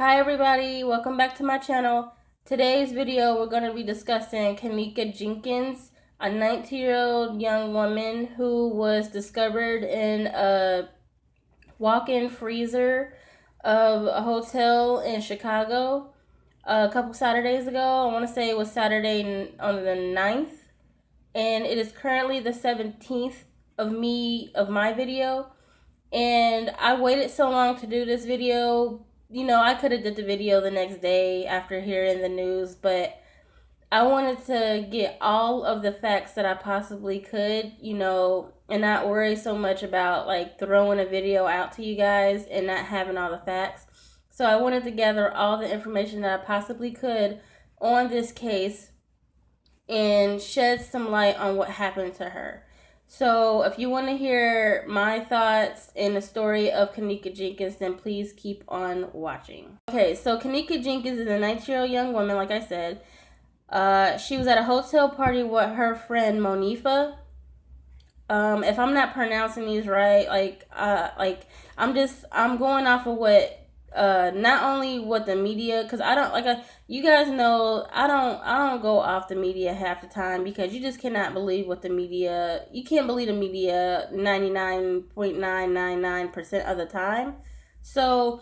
Hi everybody, welcome back to my channel. Today's video we're going to be discussing Kenneka Jenkins, a 19-year-old young woman who was discovered in a walk-in freezer of a hotel in Chicago a couple Saturdays ago. I want to say it was Saturday on the 9th, and it is currently the 17th of my video. And I waited so long to do this video. You know, I could have did the video the next day after hearing the news, but I wanted to get all of the facts that I possibly could, you know, and not worry so much about like throwing a video out to you guys and not having all the facts. So I wanted to gather all the information that I possibly could on this case and shed some light on what happened to her. So if you want to hear my thoughts in the story of Kenneka Jenkins, then please keep on watching. Okay, so Kenneka Jenkins is a 19-year-old young woman, like I said. She was at a hotel party with her friend Monifa. If I'm not pronouncing these right, I'm going off of what not only what the media, because I don't you guys know I don't go off the media half the time, because you just cannot believe what the media, you can't believe the media 99.999% of the time. So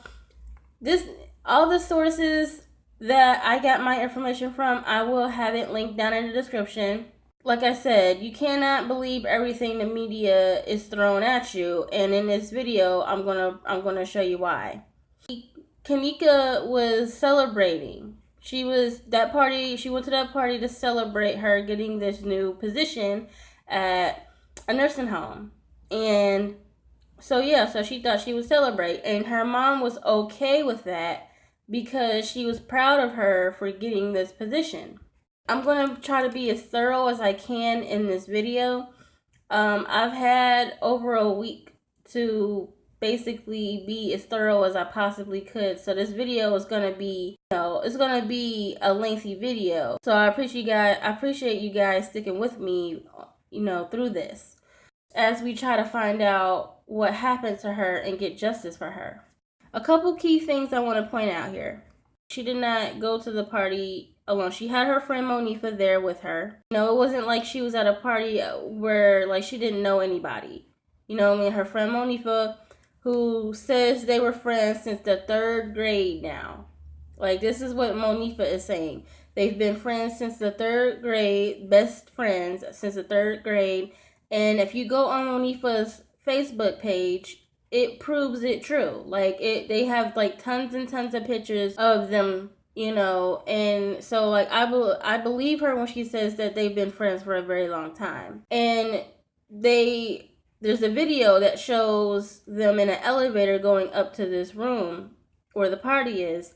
all the sources that I got my information from, I will have it linked down in the description. Like I said, you cannot believe everything the media is throwing at you, and in this video I'm gonna show you why. Kenneka was celebrating. She went to that party to celebrate her getting this new position at a nursing home. And so she thought she would celebrate, and her mom was okay with that because she was proud of her for getting this position. I'm going to try to be as thorough as I can in this video. I've had over a week to basically be as thorough as I possibly could. So this video is going to be, it's going to be a lengthy video. So I appreciate you guys sticking with me, through this, as we try to find out what happened to her and get justice for her. A couple key things I want to point out here. She did not go to the party alone. She had her friend Monifa there with her. It wasn't like she was at a party where like she didn't know anybody. Her friend Monifa, who says they were friends since the 3rd grade now. Like, this is what Monifa is saying. They've been friends since the 3rd grade, best friends since the 3rd grade. And if you go on Monifa's Facebook page, it proves it true. Like, they have like tons and tons of pictures of them, and so like I believe her when she says that they've been friends for a very long time. And there's a video that shows them in an elevator going up to this room where the party is,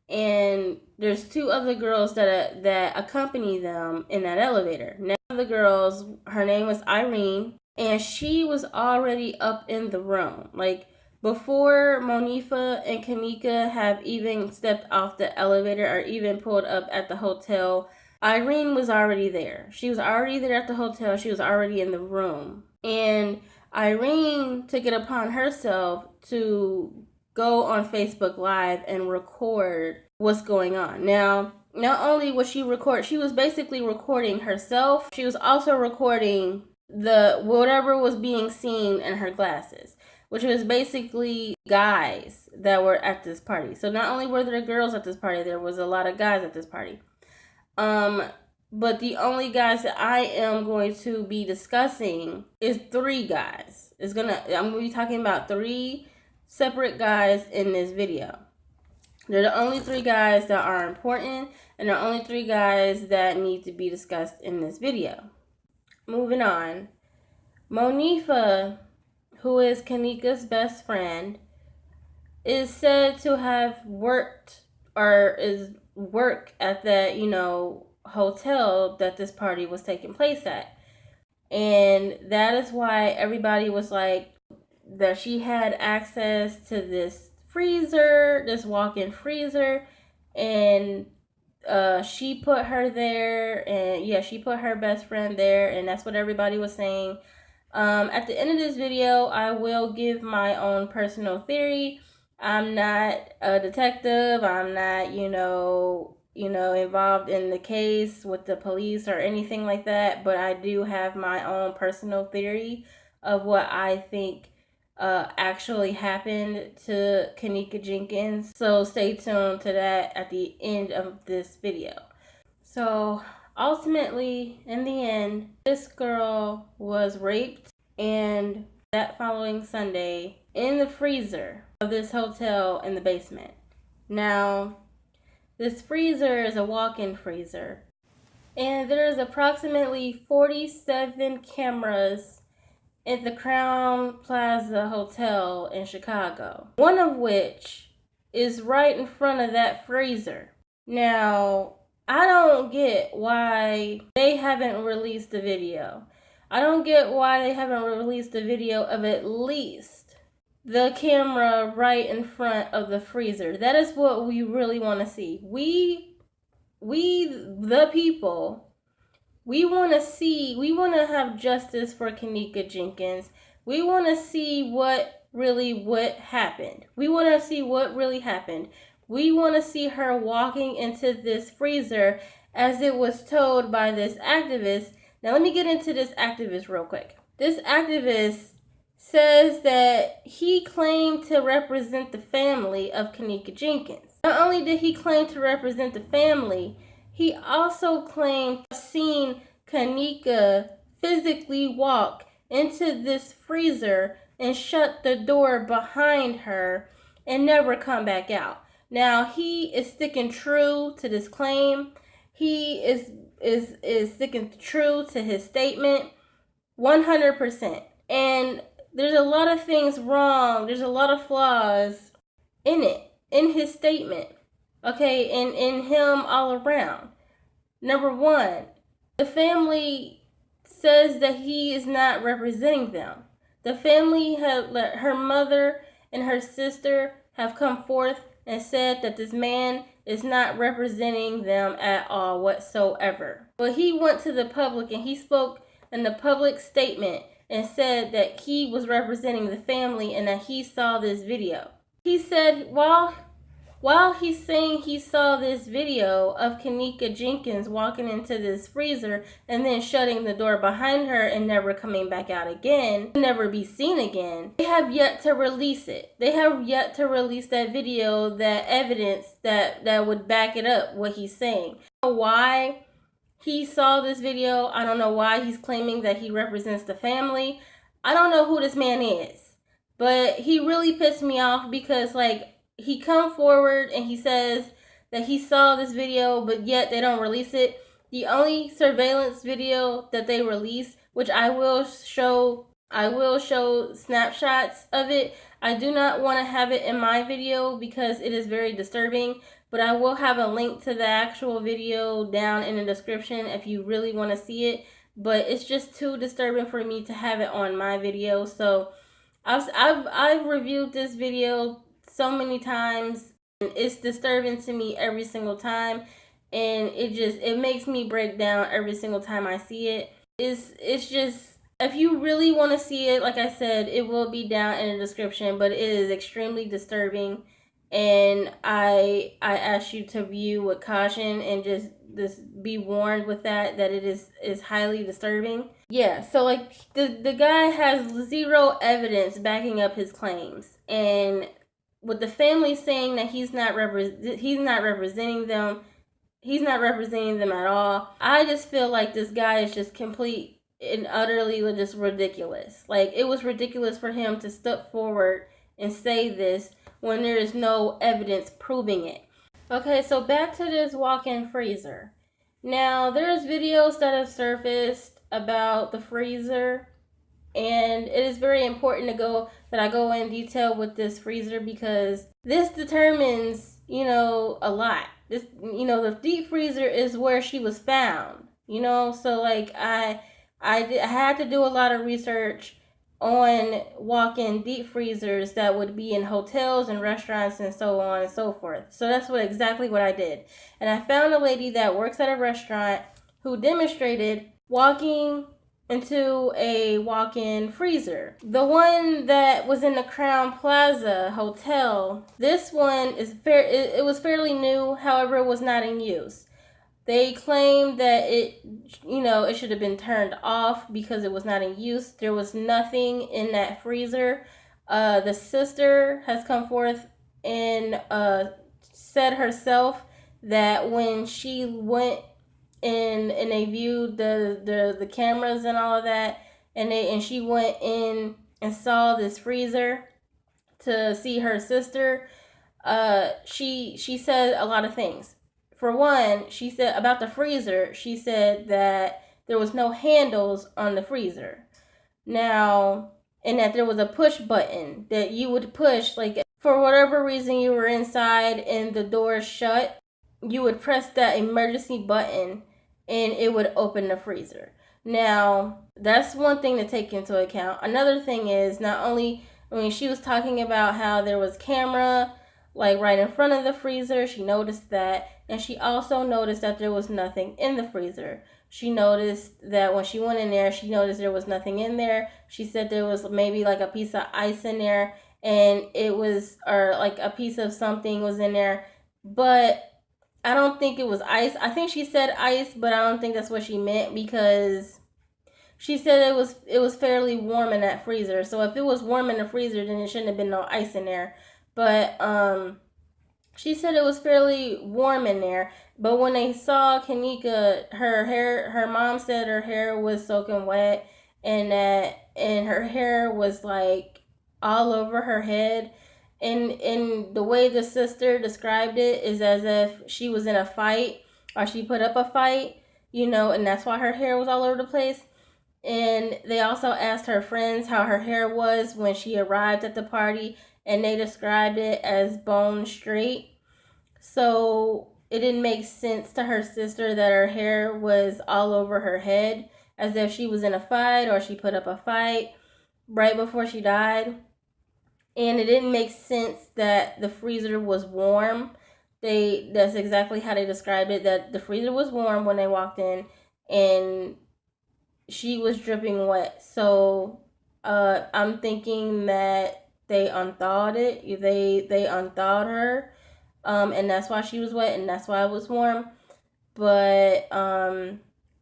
and there's 2 other girls that accompany them in that elevator. Now, the girls, her name was Irene, and she was already up in the room. Like, before Monifa and Kenneka have even stepped off the elevator or even pulled up at the hotel, Irene was already there. She was already there at the hotel. She was already in the room. And Irene took it upon herself to go on Facebook Live and record what's going on. Now, not only was she was basically recording herself, she was also recording whatever was being seen in her glasses, which was basically guys that were at this party. So not only were there girls at this party, there was a lot of guys at this party. But the only guys that I am going to be discussing is 3 guys. I'm going to be talking about 3 separate guys in this video. They're the only 3 guys that are important, and they're only 3 guys that need to be discussed in this video. Moving on. Monifa, who is Kenneka's best friend, is said to have worked at that, hotel that this party was taking place at. And that is why everybody was like that she had access to this freezer, this walk-in freezer, and she put her there, and she put her best friend there, and that's what everybody was saying. At the end of this video, I will give my own personal theory. I'm not a detective. I'm not, involved in the case with the police or anything like that. But I do have my own personal theory of what I think actually happened to Kenneka Jenkins. So stay tuned to that at the end of this video. So ultimately, in the end, this girl was raped, and that following Sunday in the freezer of this hotel in the basement. Now, this freezer is a walk-in freezer, and there's approximately 47 cameras at the Crown Plaza Hotel in Chicago, one of which is right in front of that freezer. Now, I don't get why they haven't released the video. I don't get why they haven't released a video of at least the camera right in front of the freezer. That is what we really want to see. We the people, we want to have justice for Kenneka Jenkins. We want to see what happened. We want to see what really happened. We want to see her walking into this freezer as it was told by this activist. Now let me get into this activist real quick. This activist says that he claimed to represent the family of Kenneka Jenkins. Not only did he claim to represent the family, he also claimed to have seen Kenneka physically walk into this freezer and shut the door behind her and never come back out. Now, he is sticking true to this claim. He is sticking true to his statement 100%. And there's a lot of things wrong. There's a lot of flaws in it, in his statement. Okay, and in him all around. Number one, the family says that he is not representing them. The family her mother and her sister have come forth and said that this man is not representing them at all whatsoever. But he went to the public and he spoke in the public statement and said that he was representing the family and that he saw this video. He said while he's saying he saw this video of Kenneka Jenkins walking into this freezer and then shutting the door behind her and never coming back out again, never be seen again, they have yet to release it. They have yet to release that video, that evidence that would back it up, what he's saying. I don't know why he saw this video. I don't know why he's claiming that he represents the family. I don't know who this man is. But he really pissed me off because, like, he come forward and he says that he saw this video, but yet they don't release it. The only surveillance video that they release, which I will show snapshots of it. I do not want to have it in my video because it is very disturbing, but I will have a link to the actual video down in the description if you really want to see it. But it's just too disturbing for me to have it on my video. So I've reviewed this video so many times, and it's disturbing to me every single time, and it makes me break down every single time I see it. It's just, if you really want to see it, like I said, it will be down in the description, but it is extremely disturbing, and I ask you to view with caution and just be warned with that it is highly disturbing. Yeah, so like the guy has zero evidence backing up his claims, and with the family saying that he's not representing them at all, I just feel like this guy is just complete and utterly just ridiculous. Like, it was ridiculous for him to step forward and say this when there is no evidence proving it. Okay, so back to this walk-in freezer. Now, there's videos that have surfaced about the freezer, and it is very important that I go in detail with this freezer because this determines, a lot. This, the deep freezer is where she was found, so like I had to do a lot of research on walk-in deep freezers that would be in hotels and restaurants and so on and so forth. So that's exactly what I did. And I found a lady that works at a restaurant who demonstrated walking into a walk-in freezer. The one that was in the Crown Plaza Hotel, this one is it was fairly new, however it was not in use. They claimed that it should have been turned off because it was not in use. There was nothing in that freezer. The sister has come forth and said herself that when she went and they viewed the cameras and all of that, and she went in and saw this freezer to see her sister. She said a lot of things. For one, she said about the freezer, she said that there was no handles on the freezer. Now, and that there was a push button that you would push, like for whatever reason you were inside and the door shut, you would press that emergency button and it would open the freezer. Now, that's one thing to take into account. Another thing is not only, she was talking about how there was camera like right in front of the freezer. She noticed that, and she also noticed that there was nothing in the freezer. She noticed that when she went in there, she noticed there was nothing in there. She said there was maybe like a piece of ice in there, and it was, or like a piece of something was in there, but I don't think it was ice. I think she said ice, but I don't think that's what she meant, because she said it was fairly warm in that freezer. So if it was warm in the freezer, then it shouldn't have been no ice in there. But she said it was fairly warm in there. But when they saw Kenneka, her mom said her hair was soaking wet, and her hair was like all over her head. And the way the sister described it is as if she was in a fight, or she put up a fight, and that's why her hair was all over the place. And they also asked her friends how her hair was when she arrived at the party, and they described it as bone straight. So it didn't make sense to her sister that her hair was all over her head, as if she was in a fight or she put up a fight right before she died. And it didn't make sense that the freezer was warm. That's exactly how they described it, that the freezer was warm when they walked in, and she was dripping wet. So I'm thinking that they unthawed it. They unthawed her, and that's why she was wet, and that's why it was warm. But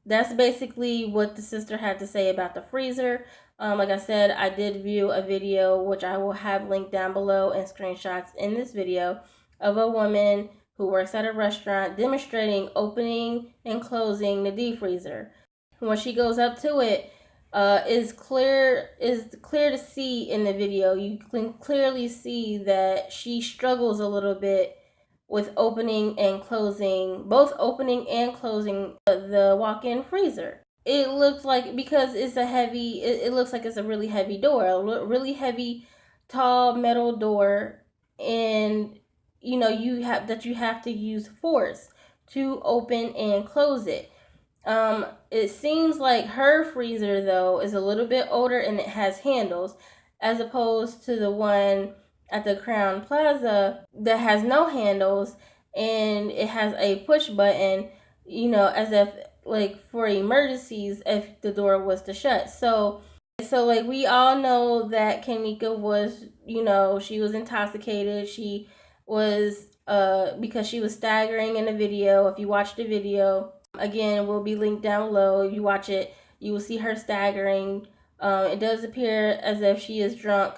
that's basically what the sister had to say about the freezer. Like I said, I did view a video, which I will have linked down below, and screenshots in this video, of a woman who works at a restaurant demonstrating opening and closing the deep freezer. When she goes up to it, is clear to see in the video. You can clearly see that she struggles a little bit with opening and closing, both opening and closing the walk-in freezer. It looks like, because it's a heavy, it looks like it's a really heavy door, a really heavy, tall metal door, and you have to use force to open and close it. It seems like her freezer, though, is a little bit older and it has handles, as opposed to the one at the Crown Plaza that has no handles, and it has a push button, as if like for emergencies if the door was to shut. So like we all know that Kenneka was, she was intoxicated. She was because she was staggering in the video. If you watch the video, again, it will be linked down below. If you watch it, you will see her staggering. It does appear as if she is drunk.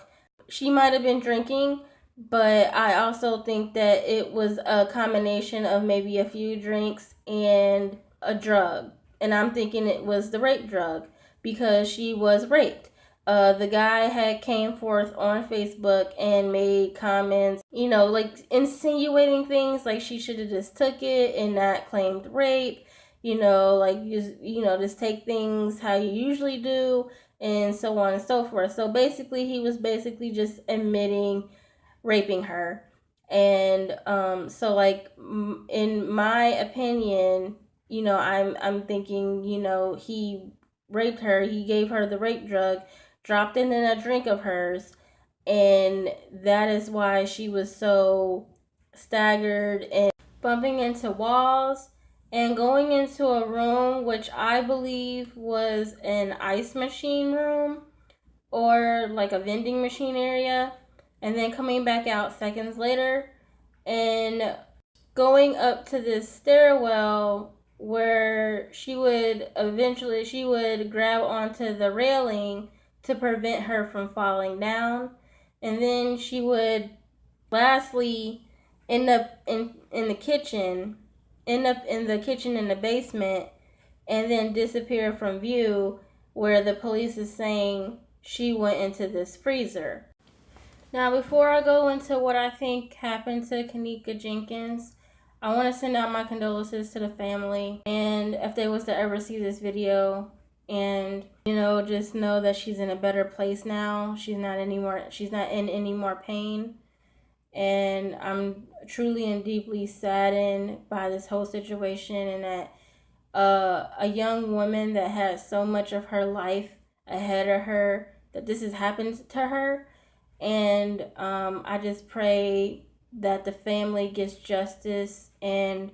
She might have been drinking, but I also think that it was a combination of maybe a few drinks and a drug. And I'm thinking it was the rape drug, because she was raped. The guy had came forth on Facebook and made comments, like insinuating things like she should have just took it and not claimed rape. Like just take things how you usually do, and so on and so forth. So basically, he was basically just admitting raping her. And so like in my opinion, I'm thinking, he raped her. He gave her the rape drug, dropped it in a drink of hers, and that is why she was so staggered and bumping into walls and going into a room which I believe was an ice machine room or like a vending machine area, and then coming back out seconds later and going up to this stairwell where she would grab onto the railing to prevent her from falling down, and then she would lastly end up in the kitchen in the basement, and then disappear from view, where the police is saying she went into this freezer. Now, before I go into what I think happened to Kenneka Jenkins, I want to send out my condolences to the family, and if they was to ever see this video, and just know that she's in a better place now. She's not in any more pain, and I'm truly and deeply saddened by this whole situation, and that a young woman that has so much of her life ahead of her, that this has happened to her. And I just pray that the family gets justice and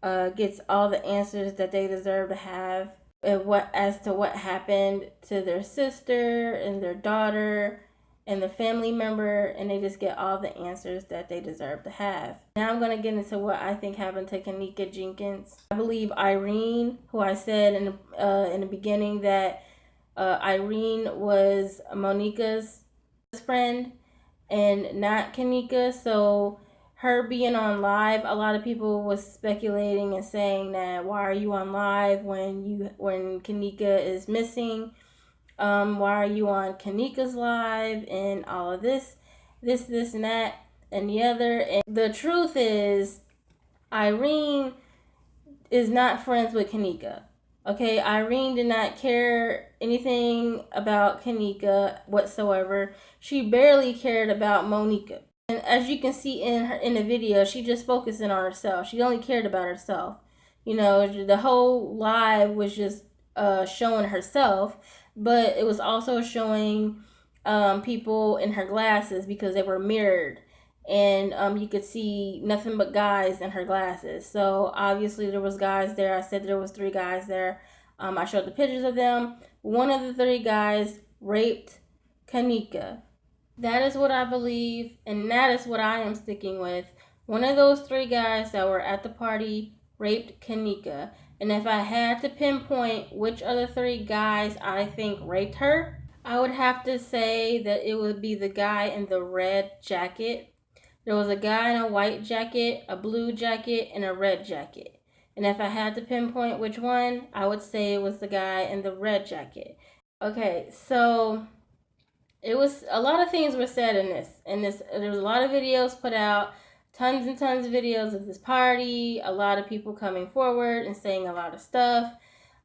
gets all the answers that they deserve to have as to what happened to their sister and their daughter and the family member, and they just get all the answers that they deserve to have. Now I'm going to get into what I think happened to Kenneka Jenkins. I believe Irene, who I said in the beginning that Irene was Monica's friend and not Kenneka. So her being on live, a lot of people was speculating and saying that, why are you on live when Kenneka is missing? Why are you on Kenneka's live and all of this and that and the other? And the truth is, Irene is not friends with Kenneka. Okay, Irene did not care anything about Kenneka whatsoever. She barely cared about Monica. And as you can see in the video, she just focusing on herself. She only cared about herself. The whole live was just showing herself, but it was also showing people in her glasses because they were mirrored, and you could see nothing but guys in her glasses. So obviously there was guys there. I said there was 3 guys there. I showed the pictures of them. One of the 3 guys raped Kenneka. That is what I believe, and that is what I am sticking with. One of those 3 guys that were at the party raped Kenneka. And if I had to pinpoint which of the 3 guys I think raped her, I would have to say that it would be the guy in the red jacket. There was a guy in a white jacket, a blue jacket, and a red jacket. And if I had to pinpoint which one, I would say it was the guy in the red jacket. Okay, so it was a lot of things were said in this. There was a lot of videos put out, tons and tons of videos of this party, a lot of people coming forward and saying a lot of stuff.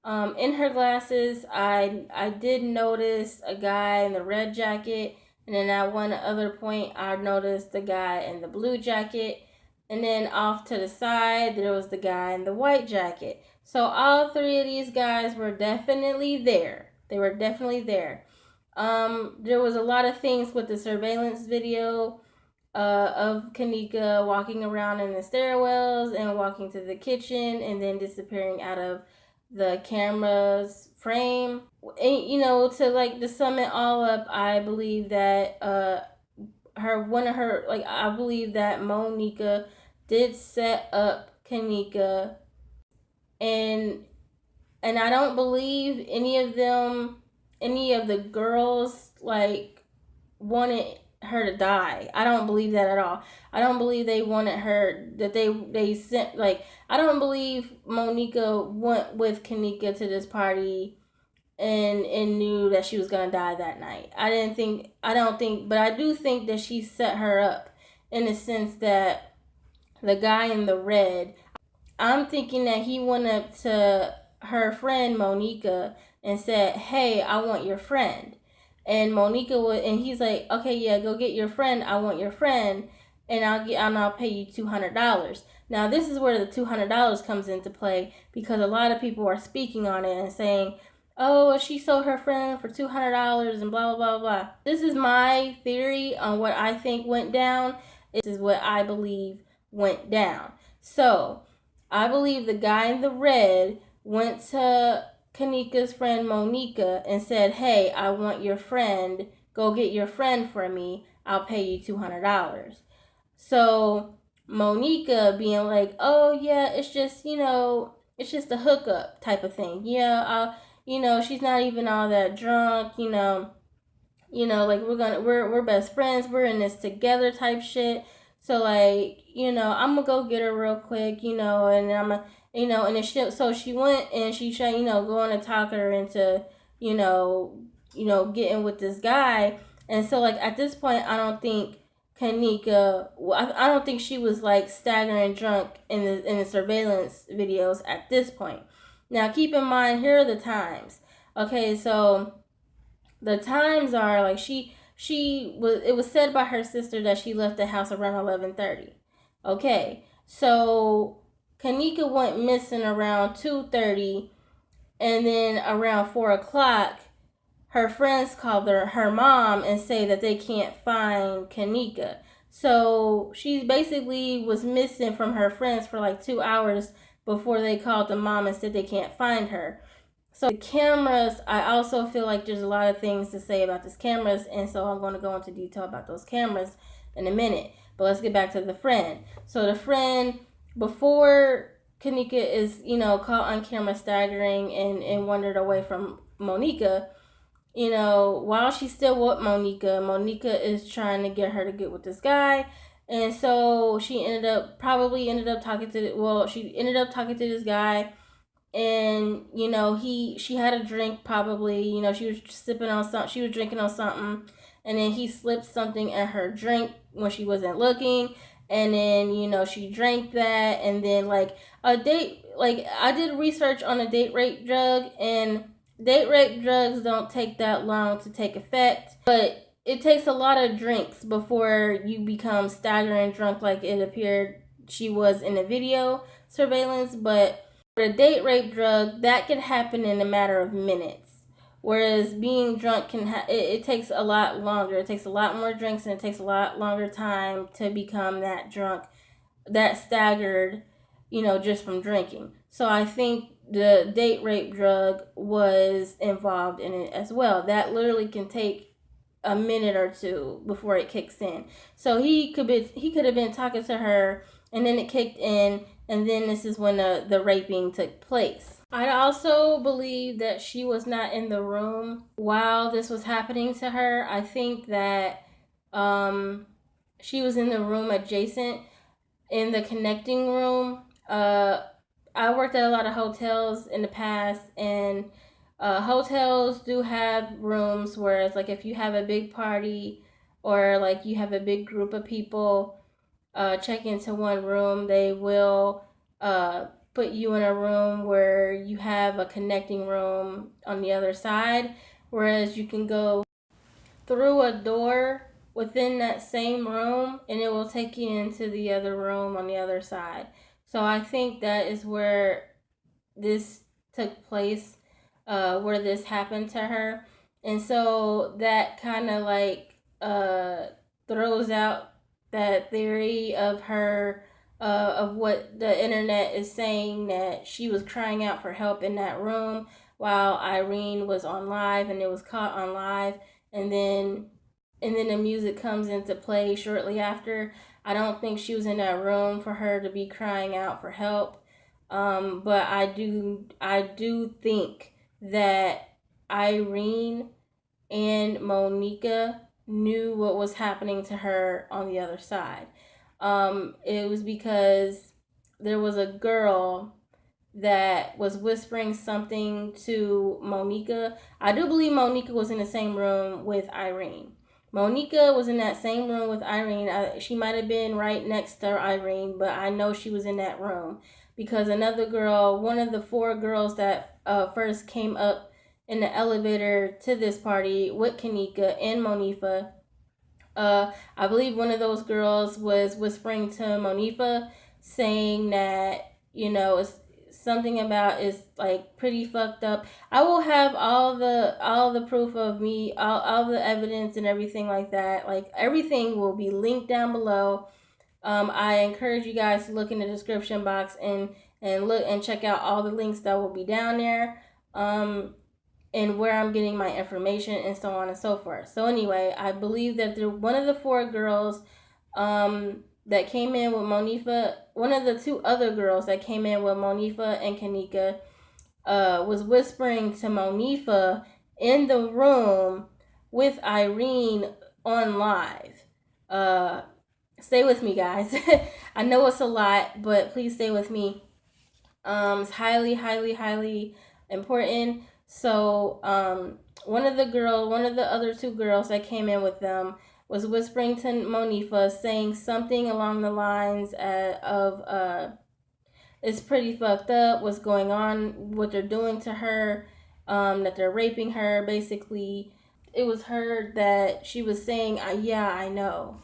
In her glasses, I did notice a guy in the red jacket, and then at one other point I noticed the guy in the blue jacket, and then off to the side there was the guy in the white jacket. So all 3 of these guys were definitely there. They were definitely there. There was a lot of things with the surveillance video of Kenneka walking around in the stairwells and walking to the kitchen and then disappearing out of the camera's frame. And, to sum it all up, I believe that I believe that Monica did set up Kenneka, and I don't believe any of the girls wanted her to die. I don't believe that at all. I don't believe they wanted her, that they sent, I don't believe Monica went with Kenneka to this party and knew that she was gonna die that night. But I do think that she set her up, in the sense that the guy in the red, I'm thinking that he went up to her friend Monica and said, "Hey, I want your friend." And he's like, "Okay, yeah, go get your friend. I want your friend, and I'll pay you $200." Now, this is where the $200 comes into play, because a lot of people are speaking on it and saying, "Oh, she sold her friend for $200 and blah, blah, blah, blah." This is my theory on what I think went down. This is what I believe went down. So, I believe the guy in the red went to Kenneka's friend Monica and said, "Hey, I want your friend. Go get your friend for me. I'll pay you $200." So Monica being like, "Oh yeah, it's just, it's just a hookup type of thing. Yeah, she's not even all that drunk. Like we're best friends. We're in this together type shit. So like, I'm gonna go get her real quick. And I'm a, and then she went and she tried, going to talk her into, getting with this guy. And so like at this point, I don't think Kenneka, I don't think she was like staggering drunk in the surveillance videos at this point. Now keep in mind, here are the times. Okay, so the times are like it was said by her sister that she left the house around 11:30. Okay, so Kenneka went missing around 2:30, and then around 4 o'clock her friends called her mom and say that they can't find Kenneka. So she basically was missing from her friends for like 2 hours before they called the mom and said they can't find her. So the cameras, I also feel like there's a lot of things to say about these cameras, and so I'm going to go into detail about those cameras in a minute. But let's get back to the friend. So the friend, before Kenneka is, caught on camera staggering and wandered away from Monica, while she's still with Monica is trying to get her to get with this guy. And so she ended up talking to this guy, and she had a drink, probably, she was sipping on something, she was drinking on something, and then he slipped something in her drink when she wasn't looking, and then she drank that, and then like a date, like I did research on a date rape drug, and date rape drugs don't take that long to take effect, but it takes a lot of drinks before you become staggering drunk like it appeared she was in the video surveillance. But for a date rape drug, that can happen in a matter of minutes. Whereas being drunk it takes a lot longer. It takes a lot more drinks, and it takes a lot longer time to become that drunk, that staggered, just from drinking. So I think the date rape drug was involved in it as well. That literally can take a minute or two before it kicks in. So he could have been talking to her, and then it kicked in, and then this is when the raping took place. I also believe that she was not in the room while this was happening to her. I think that she was in the room adjacent, in the connecting room. I worked at a lot of hotels in the past, and hotels do have rooms where it's like if you have a big party or like you have a big group of people check into one room, they will put you in a room where you have a connecting room on the other side, whereas you can go through a door within that same room and it will take you into the other room on the other side. So I think that is where this took place, where this happened to her. And so that kind of like throws out that theory of her, of what the internet is saying, that she was crying out for help in that room while Irene was on live, and it was caught on live, and then the music comes into play shortly after. I don't think she was in that room for her to be crying out for help. But I do think that Irene and Monica knew what was happening to her on the other side. It was because there was a girl that was whispering something to Monica. I do believe Monica was in the same room with Irene. Monica was in that same room with Irene. She might have been right next to Irene, but I know she was in that room because another girl, one of the 4 girls that first came up in the elevator to this party with Kenneka and Monifa, I believe one of those girls was whispering to Monifa, saying that, it's something about is like pretty fucked up. I will have all the proof of me, all the evidence and everything like that. Like everything will be linked down below. I encourage you guys to look in the description box and look and check out all the links that will be down there, and where I'm getting my information and so on and so forth. So anyway, I believe that one of the 4 girls that came in with Monifa, one of the 2 other girls that came in with Monifa and Kenneka, was whispering to Monifa in the room with Irene on live. Stay with me, guys. I know it's a lot, but please stay with me. It's highly, highly, highly important. So, one of the other 2 girls that came in with them was whispering to Monifa, saying something along the lines of it's pretty fucked up what's going on, what they're doing to her, that they're raping her, basically. It was heard that she was saying, yeah, I know.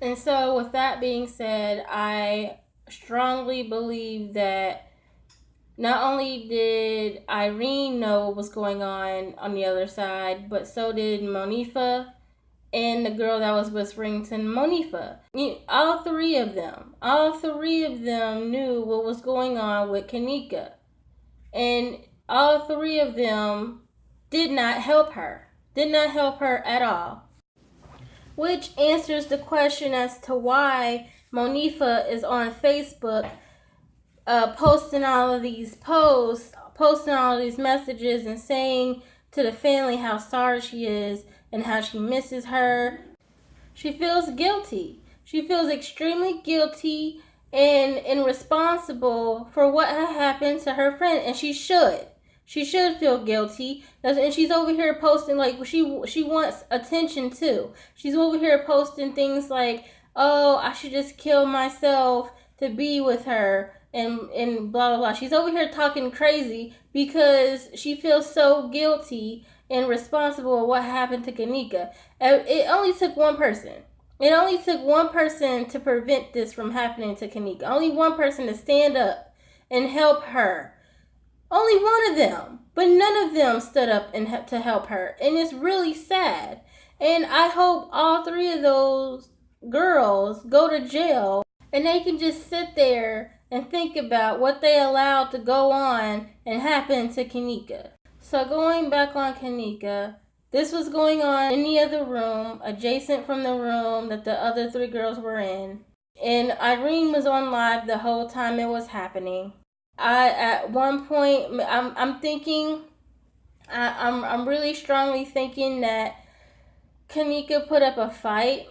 And so, with that being said, I strongly believe that not only did Irene know what was going on the other side, but so did Monifa and the girl that was whispering to Monifa. All three of them knew what was going on with Kenneka. And all 3 of them did not help her. Did not help her at all. Which answers the question as to why Monifa is on Facebook posting all of these posts, posting all of these messages and saying to the family how sorry she is and how she misses her. She feels guilty. She feels extremely guilty and responsible for what had happened to her friend, and she should. She should feel guilty. And she's over here posting, like, she wants attention too. She's over here posting things like, oh, I should just kill myself to be with her, and blah, blah, blah. She's over here talking crazy because she feels so guilty and responsible for what happened to Kenneka. It only took one person. It only took one person to prevent this from happening to Kenneka. Only one person to stand up and help her. Only one of them. But none of them stood up and to help her. And it's really sad. And I hope all 3 of those girls go to jail and they can just sit there and think about what they allowed to go on and happen to Kenneka. So going back on Kenneka, this was going on in the other room, adjacent from the room that the other 3 girls were in. And Irene was on live the whole time it was happening. At one point, I'm thinking, I'm really strongly thinking that Kenneka put up a fight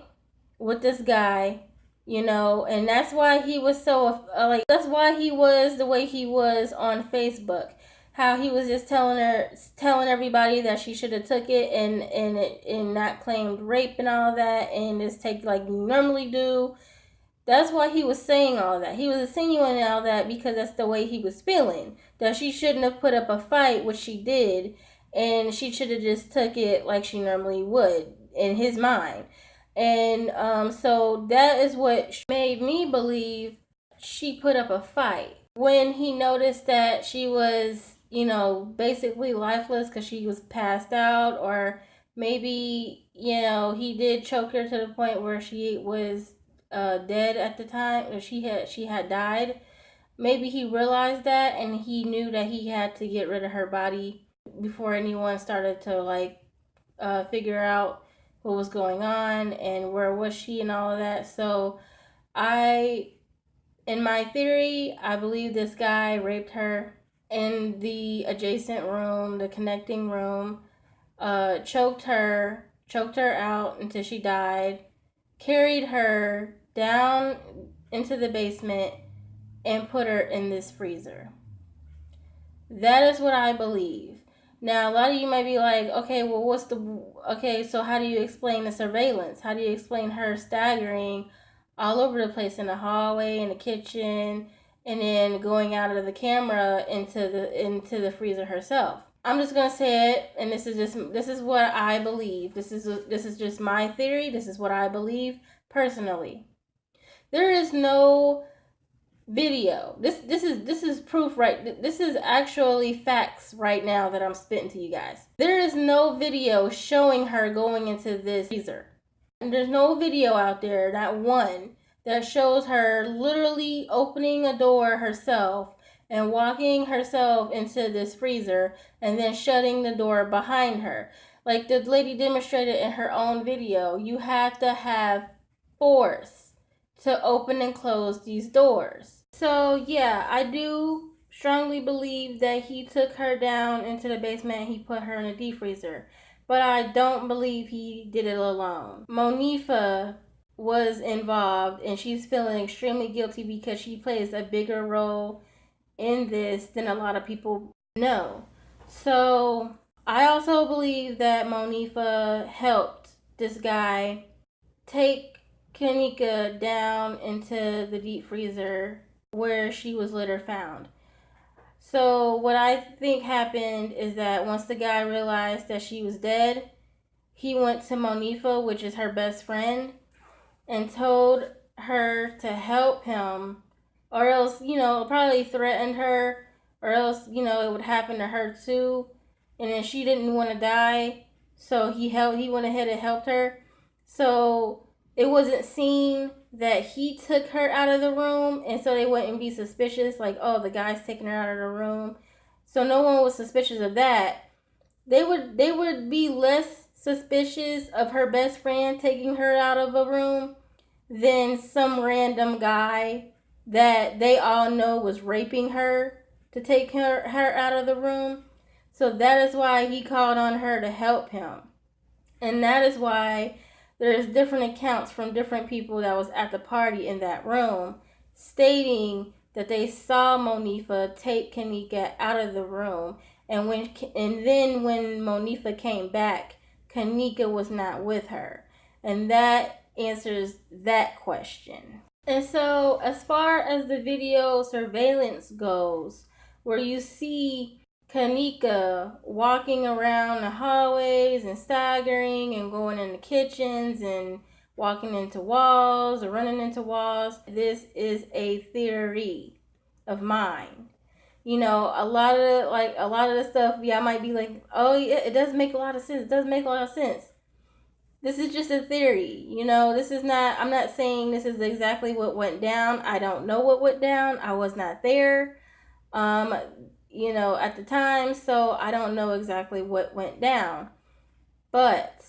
with this guy, and that's why he was so, that's why he was the way he was on Facebook. How he was just telling everybody that she should have took it and not claimed rape and all that, and just take like you normally do. That's why he was saying all that. He was insinuating all that because that's the way he was feeling. That she shouldn't have put up a fight, which she did, and she should have just took it like she normally would in his mind. And so that is what made me believe she put up a fight. When he noticed that she was, basically lifeless because she was passed out, or maybe, he did choke her to the point where she was dead at the time, or she had died. Maybe he realized that, and he knew that he had to get rid of her body before anyone started to figure out what was going on and where was she and all of that. So in my theory, I believe this guy raped her in the adjacent room, the connecting room, choked her out until she died, carried her down into the basement, and put her in this freezer. That is what I believe. Now, a lot of you might be like, okay, well, so how do you explain the surveillance? How do you explain her staggering all over the place in the hallway, in the kitchen, and then going out of the camera into the freezer herself? I'm just gonna say it, and this is what I believe. This is just my theory. This is what I believe personally. There is no video. This is proof, right? This is actually facts right now that I'm spitting to you guys. There is no video showing her going into this freezer. And there's no video out there, not one, that shows her literally opening a door herself and walking herself into this freezer and then shutting the door behind her. Like the lady demonstrated in her own video, you have to have force to open and close these doors. So yeah, I do strongly believe that he took her down into the basement and he put her in a deep freezer. But I don't believe he did it alone. Monifa was involved and she's feeling extremely guilty because she plays a bigger role in this than a lot of people know. So I also believe that Monifa helped this guy take Kenneka down into the deep freezer where she was later found. So what I think happened is that once the guy realized that she was dead, he went to Monifa, which is her best friend, and told her to help him, or else, probably threatened her, or else, it would happen to her too. And then she didn't want to die, so he went ahead and helped her. So it wasn't seen that he took her out of the room, and so they wouldn't be suspicious, like, oh, the guy's taking her out of the room. So no one was suspicious of that. They would be less suspicious of her best friend taking her out of a room than some random guy that they all know was raping her to take her out of the room. So that is why he called on her to help him. And that is why there's different accounts from different people that was at the party in that room stating that they saw Monifa take Kenneka out of the room. And then when Monifa came back, Kenneka was not with her. And that answers that question. And so as far as the video surveillance goes, where you see Kenneka walking around the hallways and staggering and going in the kitchens and walking into walls or running into walls, this is a theory of mine. A lot of the stuff, I might be like, oh yeah, it does make a lot of sense. It does make a lot of sense. This is just a theory. This is not, I'm not saying this is exactly what went down. I don't know what went down. I was not there, at the time, so I don't know exactly what went down. But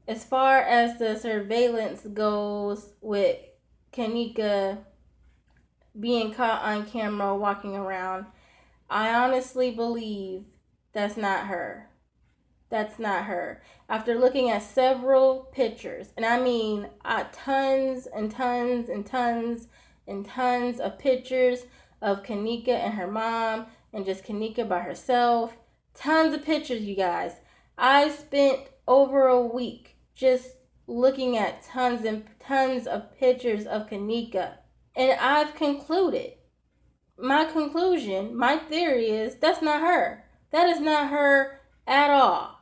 as far as the surveillance goes with Kenneka being caught on camera walking around, I honestly believe that's not her. That's not her. After looking at several pictures, and I mean tons and tons and tons and tons of pictures of Kenneka and her mom and just Kenneka by herself. Tons of pictures, you guys. I spent over a week just looking at tons and tons of pictures of Kenneka. And I've concluded, my conclusion, my theory is that's not her. That is not her at all.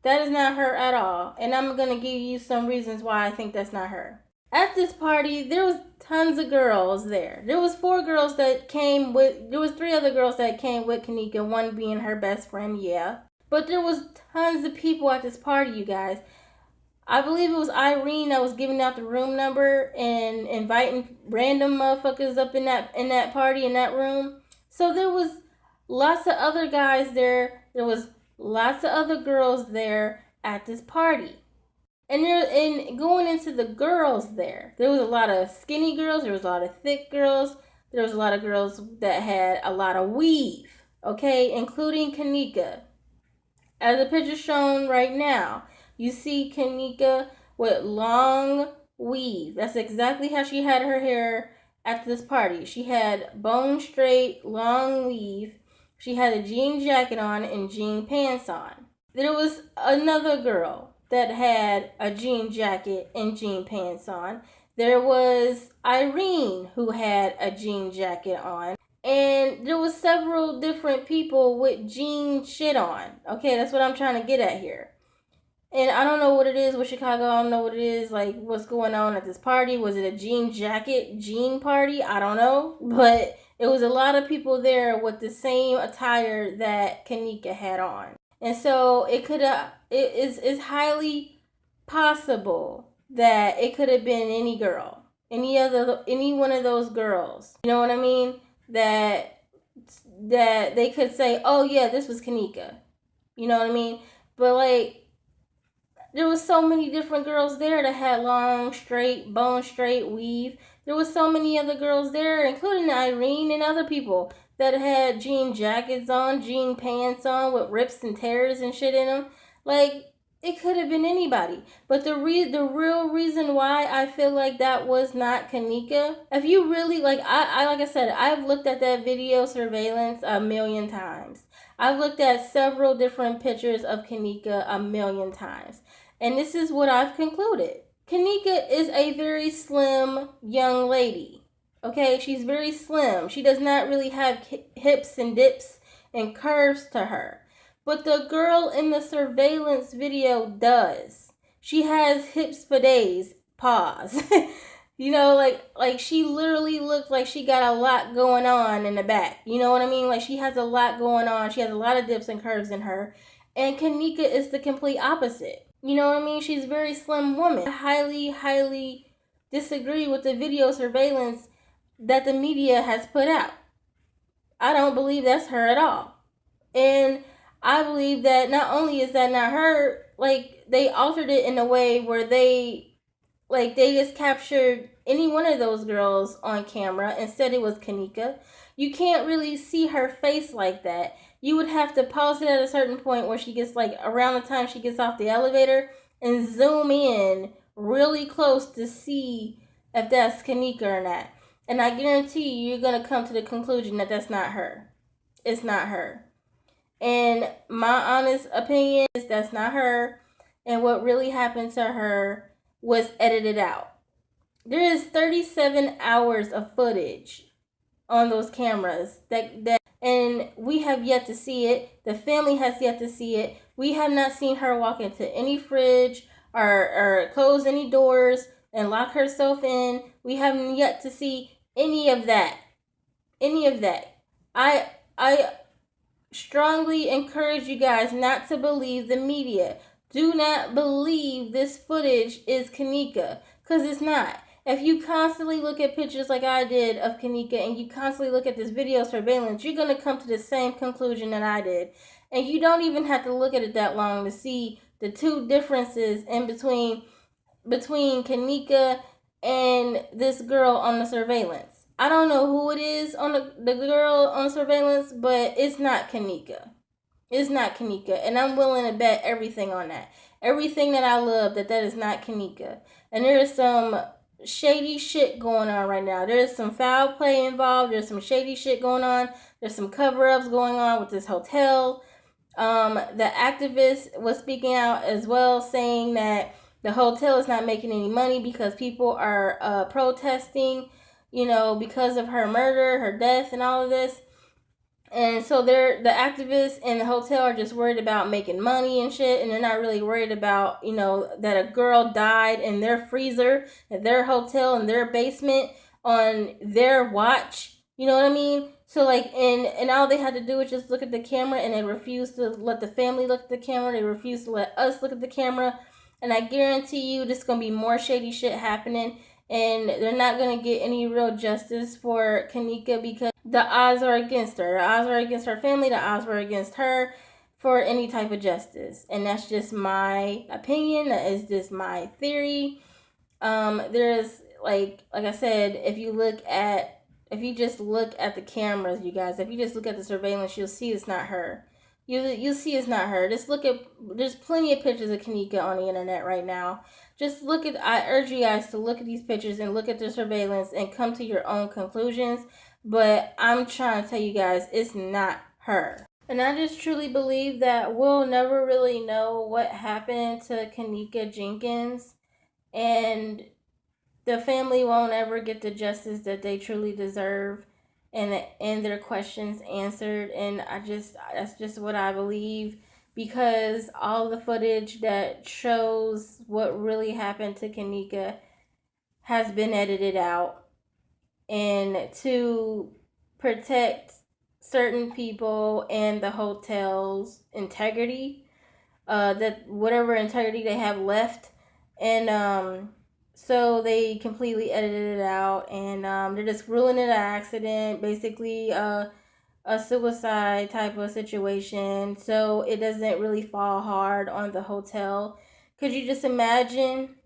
That is not her at all. And I'm going to give you some reasons why I think that's not her. At this party, there was tons of girls there. There was 4 girls that came with, there was 3 other girls that came with Kenneka, one being her best friend, yeah. But there was tons of people at this party, you guys. I believe it was Irene that was giving out the room number and inviting random motherfuckers up in that party, in that room. So there was lots of other guys there. There was lots of other girls there at this party. And going into the girls there was a lot of skinny girls, there was a lot of thick girls, there was a lot of girls that had a lot of weave, okay, including Kenneka. As the picture shown right now, you see Kenneka with long weave. That's exactly how she had her hair at this party. She had bone straight, long weave. She had a jean jacket on and jean pants on. There was another girl that had a jean jacket and jean pants on. There was Irene who had a jean jacket on. And there was several different people with jean shit on. Okay, that's what I'm trying to get at here. And I don't know what it is with Chicago. I don't know what it is, like, what's going on at this party. Was it a jean jacket, jean party? I don't know. But it was a lot of people there with the same attire that Kenneka had on. And so it is highly possible that it could have been any girl. any one of those girls. You know what I mean? That they could say, "Oh yeah, this was Kenneka." You know what I mean? But like, there was so many different girls there that had long, straight, bone straight weave. There was so many other girls there, including Irene and other people that had jean jackets on, jean pants on with rips and tears and shit in them. Like, it could have been anybody. But the real reason why I feel like that was not Kenneka, if you really like I said, I've looked at that video surveillance a million times. I've looked at several different pictures of Kenneka a million times. And this is what I've concluded. Kenneka is a very slim young lady. Okay, she's very slim. She does not really have hips and dips and curves to her. But the girl in the surveillance video does. She has hips for days. Pause. You know, like she literally looks like she got a lot going on in the back. You know what I mean? Like she has a lot going on. She has a lot of dips and curves in her. And Kenneka is the complete opposite. You know what I mean? She's a very slim woman. I highly disagree with the video surveillance that the media has put out. I don't believe that's her at all. And I believe that not only is that not her, like they altered it in a way where they just captured any one of those girls on camera and said it was Kenneka. You can't really see her face like that. You would have to pause it at a certain point where she gets like around the time she gets off the elevator and zoom in really close to see if that's Kenneka or not. And I guarantee you're going to come to the conclusion that that's not her. It's not her. And my honest opinion is that's not her. And what really happened to her was edited out. There is 37 hours of footage on those cameras that and we have yet to see it. The family has yet to see it. We have not seen her walk into any fridge or close any doors and lock herself in. We haven't yet to see any of that. Any of that. I strongly encourage you guys not to believe the media. Do not believe this footage is Kenneka, because it's not. If you constantly look at pictures like I did of Kenneka and you constantly look at this video surveillance, you're going to come to the same conclusion that I did. And you don't even have to look at it that long to see the two differences in between Kenneka and this girl on the surveillance. I don't know who it is on the girl on surveillance, but it's not Kenneka. It's not Kenneka, and I'm willing to bet everything on that. Everything that I love that is not Kenneka. And there is some shady shit going on right now. There's some foul play involved. There's some shady shit going on. There's some cover-ups going on with this hotel. The activist was speaking out as well, saying that the hotel is not making any money because people are protesting, because of her murder, her death, and all of this. And so the activists in the hotel are just worried about making money and shit, and they're not really worried about, that a girl died in their freezer, at their hotel, in their basement, on their watch. You know what I mean? So like, and all they had to do was just look at the camera, and they refused to let the family look at the camera. They refused to let us look at the camera. And I guarantee you, there's gonna be more shady shit happening. And they're not going to get any real justice for Kenneka because the odds are against her. The odds are against her family. The odds were against her for any type of justice. And that's just my opinion. That is just my theory. There's, like I said, if you just look at the cameras, you guys, if you just look at the surveillance, you'll see it's not her. You'll see it's not her. There's plenty of pictures of Kenneka on the internet right now. I urge you guys to look at these pictures and look at the surveillance and come to your own conclusions. But I'm trying to tell you guys, it's not her. And I just truly believe that we'll never really know what happened to Kenneka Jenkins. And the family won't ever get the justice that they truly deserve and their questions answered. And that's just what I believe. Because all the footage that shows what really happened to Kenneka has been edited out. And to protect certain people and the hotel's integrity, that whatever integrity they have left, and So they completely edited it out, and they're just ruling it an accident, basically a suicide type of situation. So it doesn't really fall hard on the hotel. Could you just imagine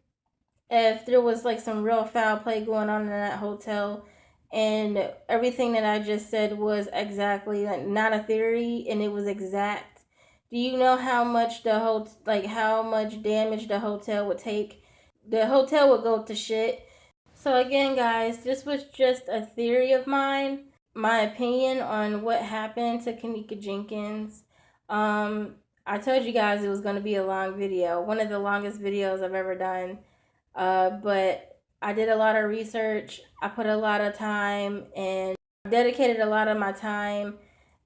if there was like some real foul play going on in that hotel, and everything that I just said was exactly like not a theory and it was exact? Do you know how much how much damage the hotel would take? The hotel would go to shit. So again, guys, this was just a theory of mine, my opinion on what happened to Kenneka Jenkins. I told you guys it was going to be a long video, one of the longest videos I've ever done. But I did a lot of research. I put a lot of time and dedicated a lot of my time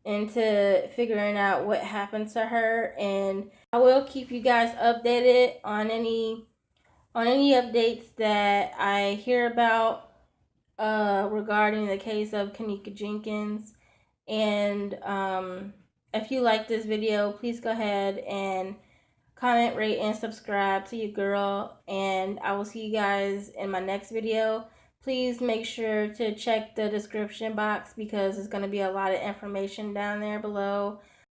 into figuring out what happened to her, and I will keep you guys updated on any updates that I hear about regarding the case of Kenneka Jenkins. And if you like this video, please go ahead and comment, rate, and subscribe to your girl. And I will see you guys in my next video. Please make sure to check the description box because there's going to be a lot of information down there below.